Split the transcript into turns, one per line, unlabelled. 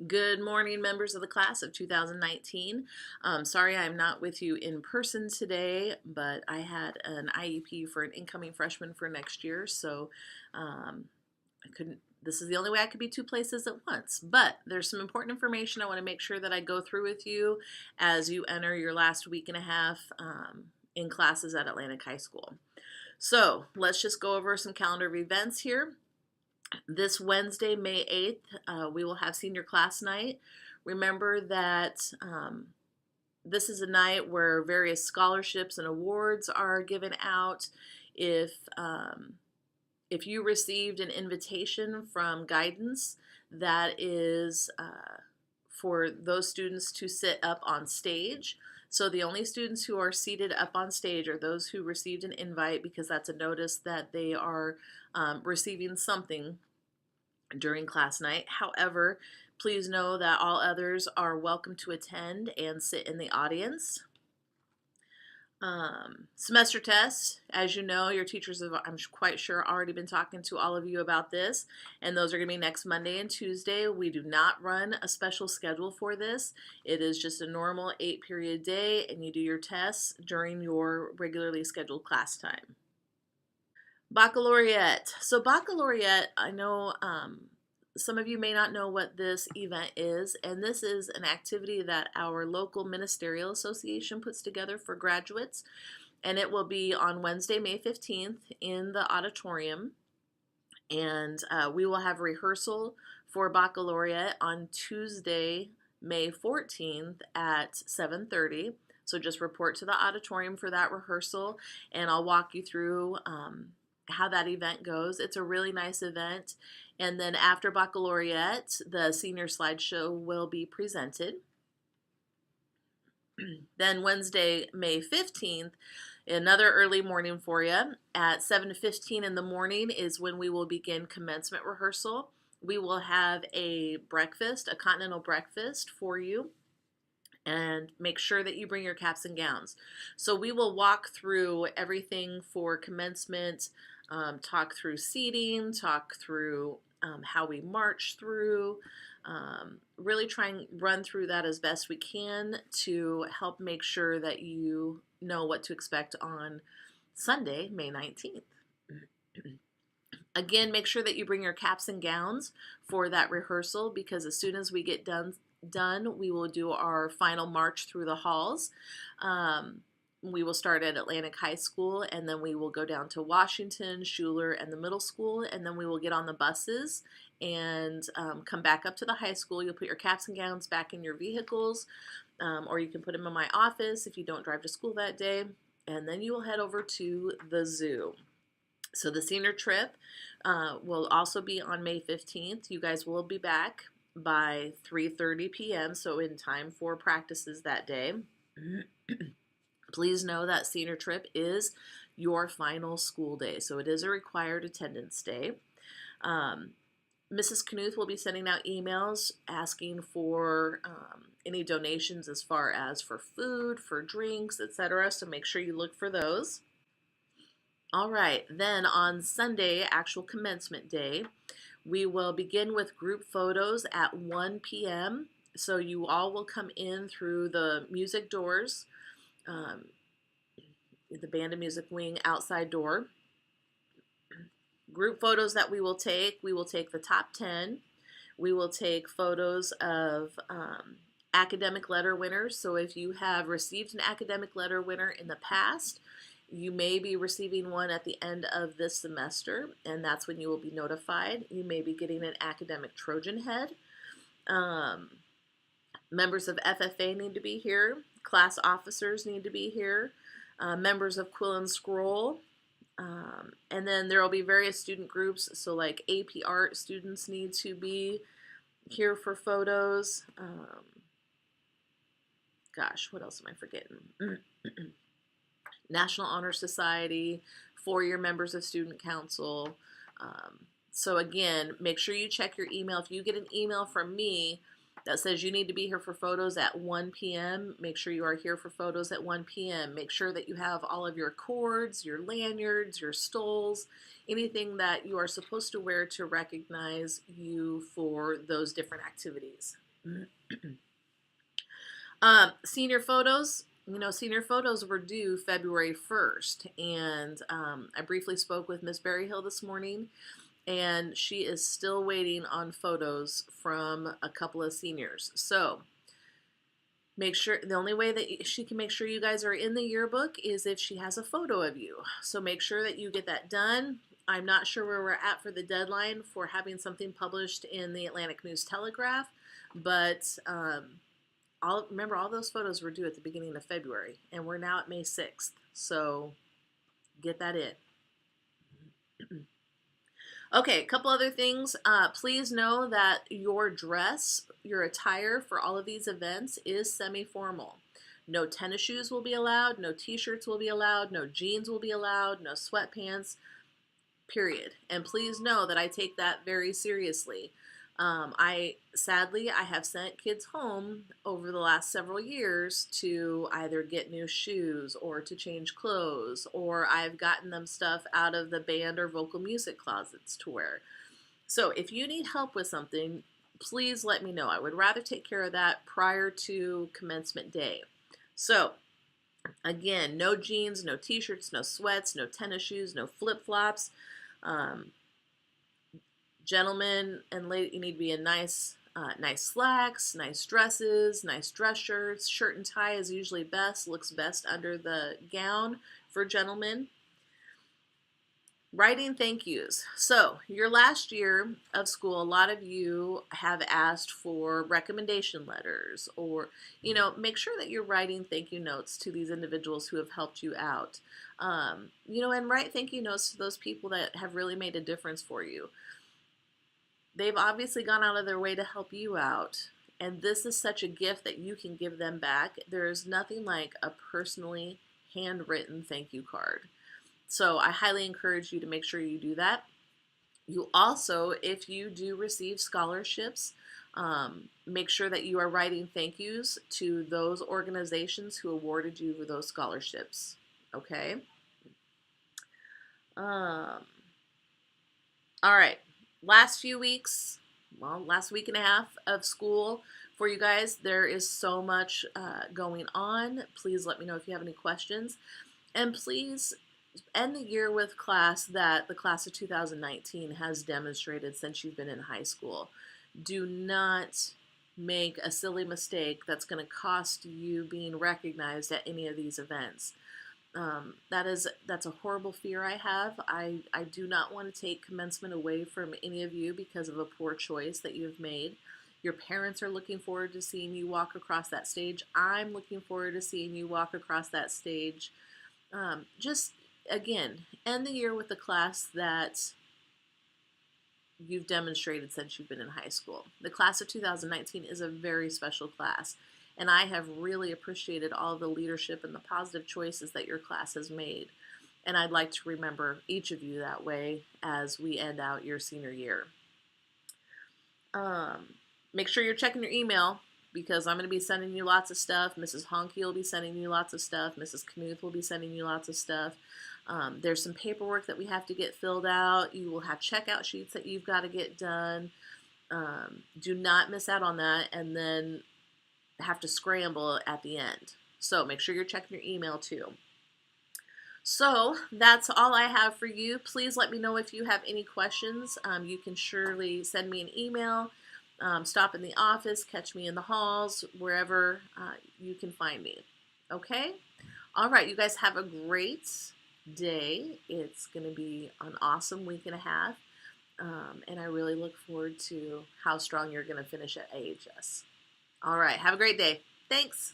Good morning, members of the class of 2019. Sorry I'm not with you in person today, but I had an IEP for an incoming freshman for next year, so I couldn't. This is the only way I could be two places at once. But there's some important information I want to make sure that I go through with you as you enter your last week and a half in classes at Atlantic High School. So let's just go over some calendar of events here. This Wednesday, May 8th, we will have senior class night. Remember that this is a night where various scholarships and awards are given out. If you received an invitation from guidance, that is for those students to sit up on stage. So the only students who are seated up on stage are those who received an invite, because that's a notice that they are receiving something during class night. However, please know that all others are welcome to attend and sit in the audience. Semester tests, as you know, your teachers have, I'm quite sure, already been talking to all of you about this, and those are going to be next Monday and Tuesday. We do not run a special schedule for this. It is just a normal 8-period day, and you do your tests during your regularly scheduled class time. Baccalaureate. So baccalaureate, I know some of you may not know what this event is, and this is an activity that our local ministerial association puts together for graduates, and it will be on Wednesday, May 15th in the auditorium, and we will have rehearsal for baccalaureate on Tuesday, May 14th at 7:30. So just report to the auditorium for that rehearsal, and I'll walk you through how that event goes. It's a really nice event. And then after baccalaureate, the senior slideshow will be presented. Then Wednesday, May 15th, another early morning for you. At 7:15 in the morning is when we will begin commencement rehearsal. We will have a breakfast, a continental breakfast for you. And make sure that you bring your caps and gowns. So we will walk through everything for commencement, talk through seating, talk through how we march through, really try and run through that as best we can to help make sure that you know what to expect on Sunday, May 19th. Again, make sure that you bring your caps and gowns for that rehearsal, because as soon as we get done, we will do our final march through the halls. We will start at Atlantic High School, and then we will go down to Washington, Schuler, and the middle school, and then we will get on the buses and come back up to the high school. You'll put your caps and gowns back in your vehicles, or you can put them in my office if you don't drive to school that day, and then you will head over to the zoo. So the senior trip will also be on May 15th. You guys will be back by 3:30 p.m., so in time for practices that day. Please know that senior trip is your final school day, so it is a required attendance day. Mrs. Knuth will be sending out emails asking for any donations as far as for food, for drinks, etc., so make sure you look for those. All right, then on Sunday, actual commencement day, we will begin with group photos at 1 p.m. So you all will come in through the music doors, the band and music wing outside door. Group photos that we will take the top 10. We will take photos of academic letter winners. So if you have received an academic letter winner in the past, you may be receiving one at the end of this semester, and that's when you will be notified. You may be getting an academic Trojan head. Members of FFA need to be here. Class officers need to be here. Members of Quill and Scroll. And then there will be various student groups. So like AP Art students need to be here for photos. Gosh, what else am I forgetting? National Honor Society, 4-year members of Student Council. So again, make sure you check your email. If you get an email from me that says you need to be here for photos at 1 p.m., make sure you are here for photos at 1 p.m. Make sure that you have all of your cords, your lanyards, your stoles, anything that you are supposed to wear to recognize you for those different activities. Senior photos. Senior photos were due February 1st, and I briefly spoke with Miss Berryhill this morning, and she is still waiting on photos from a couple of seniors. So make sure, the only way that she can make sure you guys are in the yearbook is if she has a photo of you. So make sure that you get that done. I'm not sure where we're at for the deadline for having something published in the Atlantic News Telegraph, but remember, all those photos were due at the beginning of February, and we're now at May 6th, so get that in. Okay, a couple other things. Please know that your dress, your attire for all of these events is semi-formal. No tennis shoes will be allowed, no t-shirts will be allowed, no jeans will be allowed, no sweatpants, period. And please know that I take that very seriously. Sadly, I have sent kids home over the last several years to either get new shoes or to change clothes, or I've gotten them stuff out of the band or vocal music closets to wear. So if you need help with something, please let me know. I would rather take care of that prior to commencement day. So again, no jeans, no t-shirts, no sweats, no tennis shoes, no flip-flops. Gentlemen and ladies, you need to be in nice slacks, nice dresses, nice dress shirts. Shirt and tie is usually best, looks best under the gown for gentlemen. Writing thank yous. So your last year of school, a lot of you have asked for recommendation letters, or, make sure that you're writing thank you notes to these individuals who have helped you out. And write thank you notes to those people that have really made a difference for you. They've obviously gone out of their way to help you out, and this is such a gift that you can give them back. There is nothing like a personally handwritten thank you card. So I highly encourage you to make sure you do that. You also, if you do receive scholarships, make sure that you are writing thank yous to those organizations who awarded you those scholarships. Okay? All right. Last week and a half of school for you guys. There is so much going on. Please let me know if you have any questions. And please end the year with class that the class of 2019 has demonstrated since you've been in high school. Do not make a silly mistake that's going to cost you being recognized at any of these events. That's a horrible fear I have. I do not want to take commencement away from any of you because of a poor choice that you have made. Your parents are looking forward to seeing you walk across that stage. I'm looking forward to seeing you walk across that stage. Just, again, end the year with a class that you've demonstrated since you've been in high school. The class of 2019 is a very special class. And I have really appreciated all the leadership and the positive choices that your class has made. And I'd like to remember each of you that way as we end out your senior year. Make sure you're checking your email, because I'm going to be sending you lots of stuff. Mrs. Honky will be sending you lots of stuff. Mrs. Knuth will be sending you lots of stuff. There's some paperwork that we have to get filled out. You will have checkout sheets that you've got to get done. Do not miss out on that, and then have to scramble at the end. So make sure you're checking your email too. So that's all I have for you. Please let me know if you have any questions. You can surely send me an email, stop in the office, catch me in the halls, wherever you can find me. Okay? All right, you guys have a great day. It's going to be an awesome week and a half, and I really look forward to how strong you're going to finish at AHS. All right, have a great day. Thanks.